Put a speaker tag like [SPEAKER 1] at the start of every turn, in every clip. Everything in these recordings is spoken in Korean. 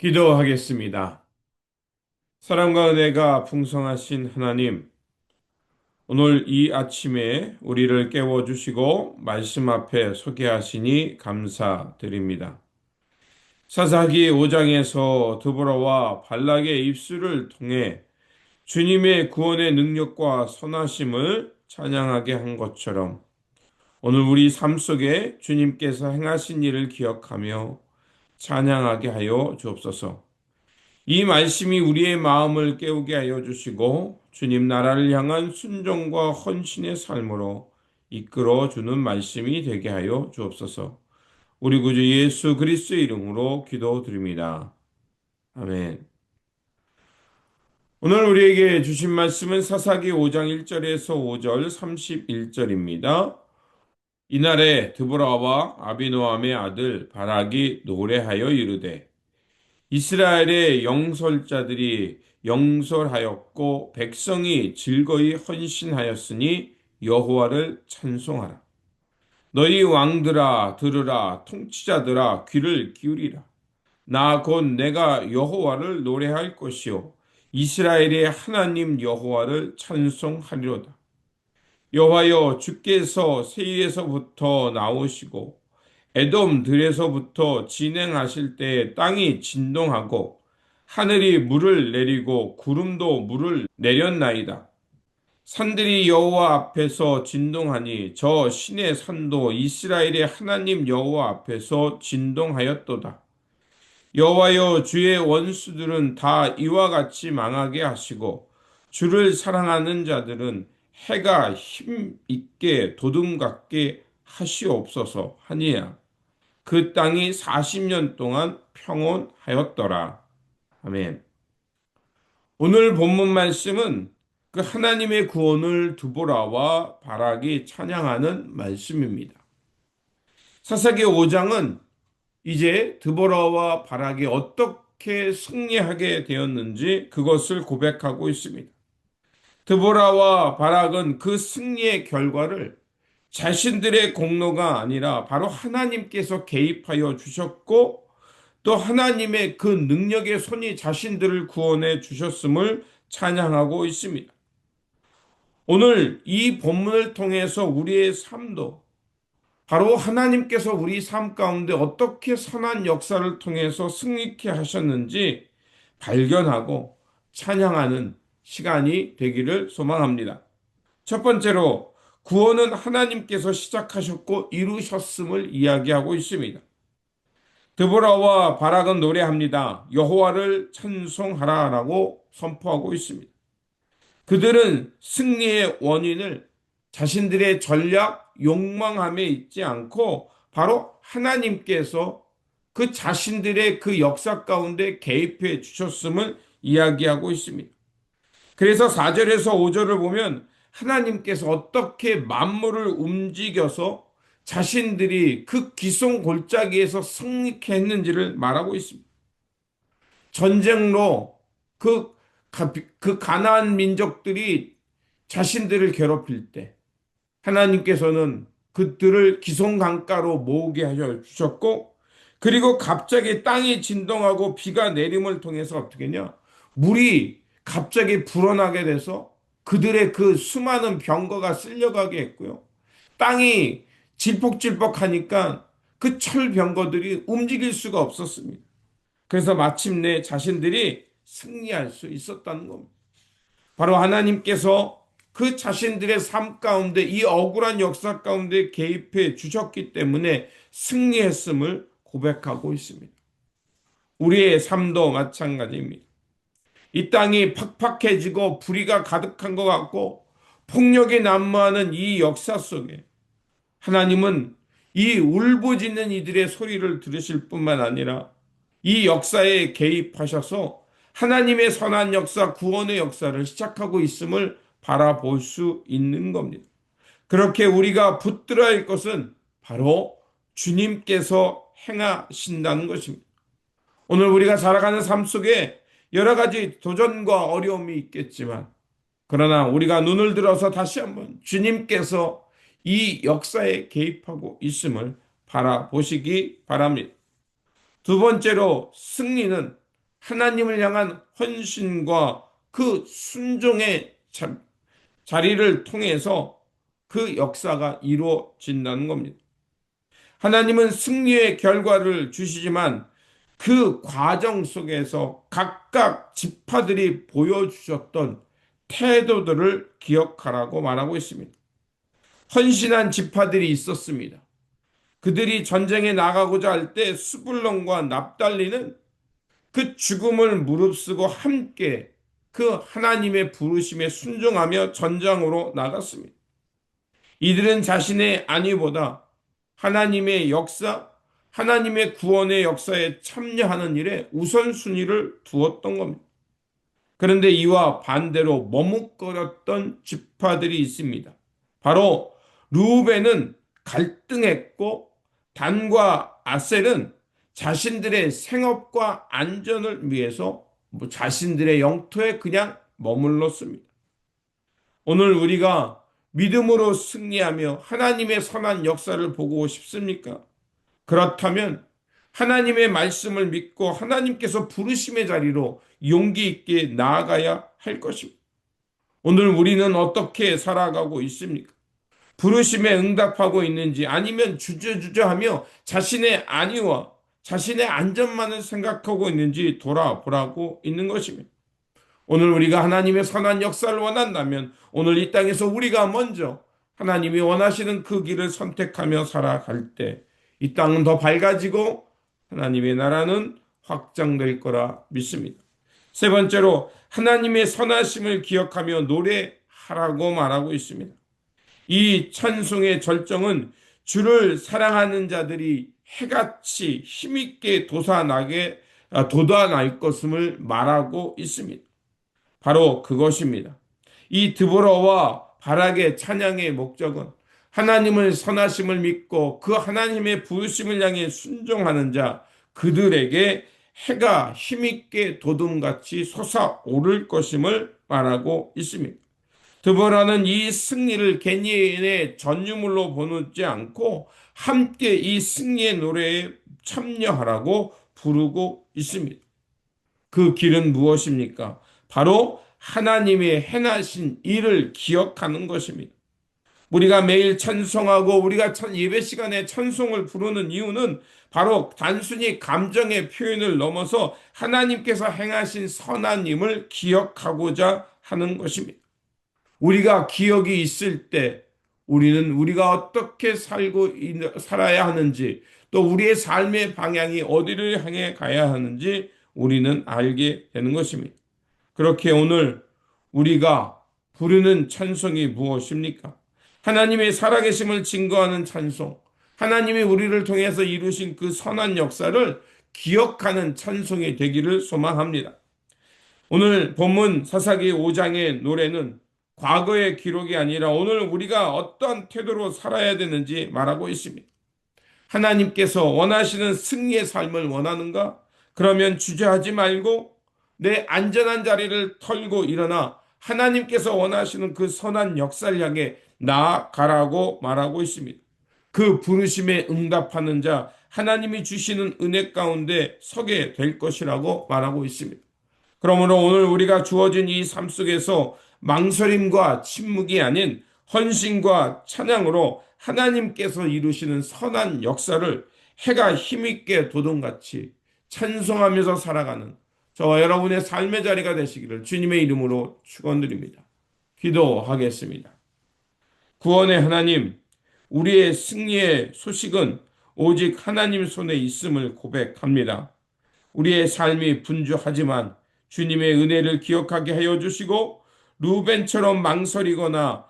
[SPEAKER 1] 기도하겠습니다. 사랑과 은혜가 풍성하신 하나님, 오늘 이 아침에 우리를 깨워주시고 말씀 앞에 서게 하시니 감사드립니다. 사사기 5장에서 드보라와 발락의 입술을 통해 주님의 구원의 능력과 선하심을 찬양하게 한 것처럼 오늘 우리 삶 속에 주님께서 행하신 일을 기억하며 찬양하게 하여 주옵소서. 이 말씀이 우리의 마음을 깨우게 하여 주시고 주님 나라를 향한 순종과 헌신의 삶으로 이끌어 주는 말씀이 되게 하여 주옵소서. 우리 구주 예수 그리스도의 이름으로 기도드립니다. 아멘. 오늘 우리에게 주신 말씀은 사사기 5장 1절에서 5절 31절입니다. 이날에 드보라와 아비노함의 아들 바락이 노래하여 이르되 이스라엘의 영설자들이 영설하였고 백성이 즐거이 헌신하였으니 여호와를 찬송하라. 너희 왕들아 들으라, 통치자들아 귀를 기울이라. 나 곧 내가 여호와를 노래할 것이요 이스라엘의 하나님 여호와를 찬송하리로다. 여호와여, 주께서 세일에서부터 나오시고 에돔 들에서부터 진행하실 때 땅이 진동하고 하늘이 물을 내리고 구름도 물을 내렸나이다. 산들이 여호와 앞에서 진동하니 저 신의 산도 이스라엘의 하나님 여호와 앞에서 진동하였도다. 여호와여, 주의 원수들은 다 이와 같이 망하게 하시고 주를 사랑하는 자들은 해가 힘 있게 도둠 같게 하시옵소서 하니라. 그 땅이 40년 동안 평온하였더라. 아멘. 오늘 본문 말씀은 그 하나님의 구원을 두보라와 바락이 찬양하는 말씀입니다. 사사기 5장은 이제 드보라와 바락이 어떻게 승리하게 되었는지 그것을 고백하고 있습니다. 드보라와 바락은 그 승리의 결과를 자신들의 공로가 아니라 바로 하나님께서 개입하여 주셨고 또 하나님의 그 능력의 손이 자신들을 구원해 주셨음을 찬양하고 있습니다. 오늘 이 본문을 통해서 우리의 삶도 바로 하나님께서 우리 삶 가운데 어떻게 선한 역사를 통해서 승리케 하셨는지 발견하고 찬양하는 시간이 되기를 소망합니다. 첫 번째로 구원은 하나님께서 시작하셨고 이루셨음을 이야기하고 있습니다. 드보라와 바락은 노래합니다. 여호와를 찬송하라라고 선포하고 있습니다. 그들은 승리의 원인을 자신들의 전략, 욕망함에 있지 않고 바로 하나님께서 그 자신들의 그 역사 가운데 개입해 주셨음을 이야기하고 있습니다. 그래서 4절에서 5절을 보면 하나님께서 어떻게 만물을 움직여서 자신들이 그 기손 골짜기에서 승리케 했는지를 말하고 있습니다. 전쟁로 그, 그 가나안 민족들이 자신들을 괴롭힐 때 하나님께서는 그들을 기손 강가로 모으게 하여 주셨고 그리고 갑자기 땅이 진동하고 비가 내림을 통해서 어떻게 했냐? 물이 갑자기 불어나게 돼서 그들의 그 수많은 병거가 쓸려가게 했고요. 땅이 질퍽질퍽하니까 그 철병거들이 움직일 수가 없었습니다. 그래서 마침내 자신들이 승리할 수 있었다는 겁니다. 바로 하나님께서 그 자신들의 삶 가운데 이 억울한 역사 가운데 개입해 주셨기 때문에 승리했음을 고백하고 있습니다. 우리의 삶도 마찬가지입니다. 이 땅이 팍팍해지고 불의가 가득한 것 같고 폭력이 난무하는 이 역사 속에 하나님은 이 울부짖는 이들의 소리를 들으실 뿐만 아니라 이 역사에 개입하셔서 하나님의 선한 역사, 구원의 역사를 시작하고 있음을 바라볼 수 있는 겁니다. 그렇게 우리가 붙들어야 할 것은 바로 주님께서 행하신다는 것입니다. 오늘 우리가 살아가는 삶 속에 여러 가지 도전과 어려움이 있겠지만 그러나 우리가 눈을 들어서 다시 한번 주님께서 이 역사에 개입하고 있음을 바라보시기 바랍니다. 두 번째로 승리는 하나님을 향한 헌신과 그 순종의 자리를 통해서 그 역사가 이루어진다는 겁니다. 하나님은 승리의 결과를 주시지만 그 과정 속에서 각각 지파들이 보여주셨던 태도들을 기억하라고 말하고 있습니다. 헌신한 지파들이 있었습니다. 그들이 전쟁에 나가고자 할 때 스불론과 납달리는 그 죽음을 무릅쓰고 함께 그 하나님의 부르심에 순종하며 전장으로 나갔습니다. 이들은 자신의 안위보다 하나님의 역사, 하나님의 구원의 역사에 참여하는 일에 우선순위를 두었던 겁니다. 그런데 이와 반대로 머뭇거렸던 지파들이 있습니다. 바로 루벤은 갈등했고 단과 아셀은 자신들의 생업과 안전을 위해서 자신들의 영토에 그냥 머물렀습니다. 오늘 우리가 믿음으로 승리하며 하나님의 선한 역사를 보고 싶습니까? 그렇다면 하나님의 말씀을 믿고 하나님께서 부르심의 자리로 용기 있게 나아가야 할 것입니다. 오늘 우리는 어떻게 살아가고 있습니까? 부르심에 응답하고 있는지 아니면 주저주저하며 자신의 안위와 자신의 안전만을 생각하고 있는지 돌아보라고 있는 것입니다. 오늘 우리가 하나님의 선한 역사를 원한다면 오늘 이 땅에서 우리가 먼저 하나님이 원하시는 그 길을 선택하며 살아갈 때 이 땅은 더 밝아지고 하나님의 나라는 확장될 거라 믿습니다. 세 번째로 하나님의 선하심을 기억하며 노래하라고 말하고 있습니다. 이 찬송의 절정은 주를 사랑하는 자들이 해같이 힘있게 돋아날 것임을 말하고 있습니다. 바로 그것입니다. 이 드보라와 바락의 찬양의 목적은 하나님을 선하심을 믿고 그 하나님의 부르심을 향해 순종하는 자 그들에게 해가 힘있게 도둠같이 솟아오를 것임을 말하고 있습니다. 드보라는 이 승리를 개인의 전유물로 보지 않고 함께 이 승리의 노래에 참여하라고 부르고 있습니다. 그 길은 무엇입니까? 바로 하나님의 행하신 일을 기억하는 것입니다. 우리가 매일 찬송하고 우리가 예배 시간에 찬송을 부르는 이유는 바로 단순히 감정의 표현을 넘어서 하나님께서 행하신 선한 힘을 기억하고자 하는 것입니다. 우리가 기억이 있을 때 우리는 우리가 어떻게 살아야 하는지 또 우리의 삶의 방향이 어디를 향해 가야 하는지 우리는 알게 되는 것입니다. 그렇게 오늘 우리가 부르는 찬송이 무엇입니까? 하나님의 살아계심을 증거하는 찬송, 하나님이 우리를 통해서 이루신 그 선한 역사를 기억하는 찬송이 되기를 소망합니다. 오늘 본문 사사기 5장의 노래는 과거의 기록이 아니라 오늘 우리가 어떠한 태도로 살아야 되는지 말하고 있습니다. 하나님께서 원하시는 승리의 삶을 원하는가? 그러면 주저하지 말고 내 안전한 자리를 털고 일어나 하나님께서 원하시는 그 선한 역사를 향해 나아가라고 말하고 있습니다. 그 부르심에 응답하는 자 하나님이 주시는 은혜 가운데 서게 될 것이라고 말하고 있습니다. 그러므로 오늘 우리가 주어진 이 삶 속에서 망설임과 침묵이 아닌 헌신과 찬양으로 하나님께서 이루시는 선한 역사를 해가 힘있게 도동같이 찬송하면서 살아가는 저와 여러분의 삶의 자리가 되시기를 주님의 이름으로 축원드립니다. 기도하겠습니다. 구원의 하나님, 우리의 승리의 소식은 오직 하나님 손에 있음을 고백합니다. 우리의 삶이 분주하지만 주님의 은혜를 기억하게 하여 주시고 루벤처럼 망설이거나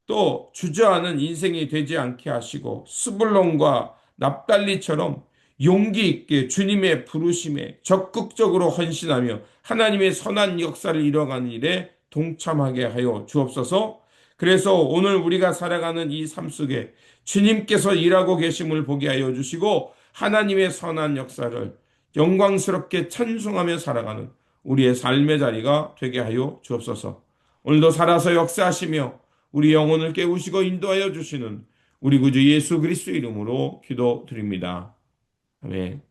[SPEAKER 1] 또 주저하는 인생이 되지 않게 하시고 스불론과 납달리처럼 용기 있게 주님의 부르심에 적극적으로 헌신하며 하나님의 선한 역사를 이뤄가는 일에 동참하게 하여 주옵소서. 그래서 오늘 우리가 살아가는 이 삶 속에 주님께서 일하고 계심을 보게 하여 주시고 하나님의 선한 역사를 영광스럽게 찬송하며 살아가는 우리의 삶의 자리가 되게 하여 주옵소서. 오늘도 살아서 역사하시며 우리 영혼을 깨우시고 인도하여 주시는 우리 구주 예수 그리스도 이름으로 기도드립니다. 아멘.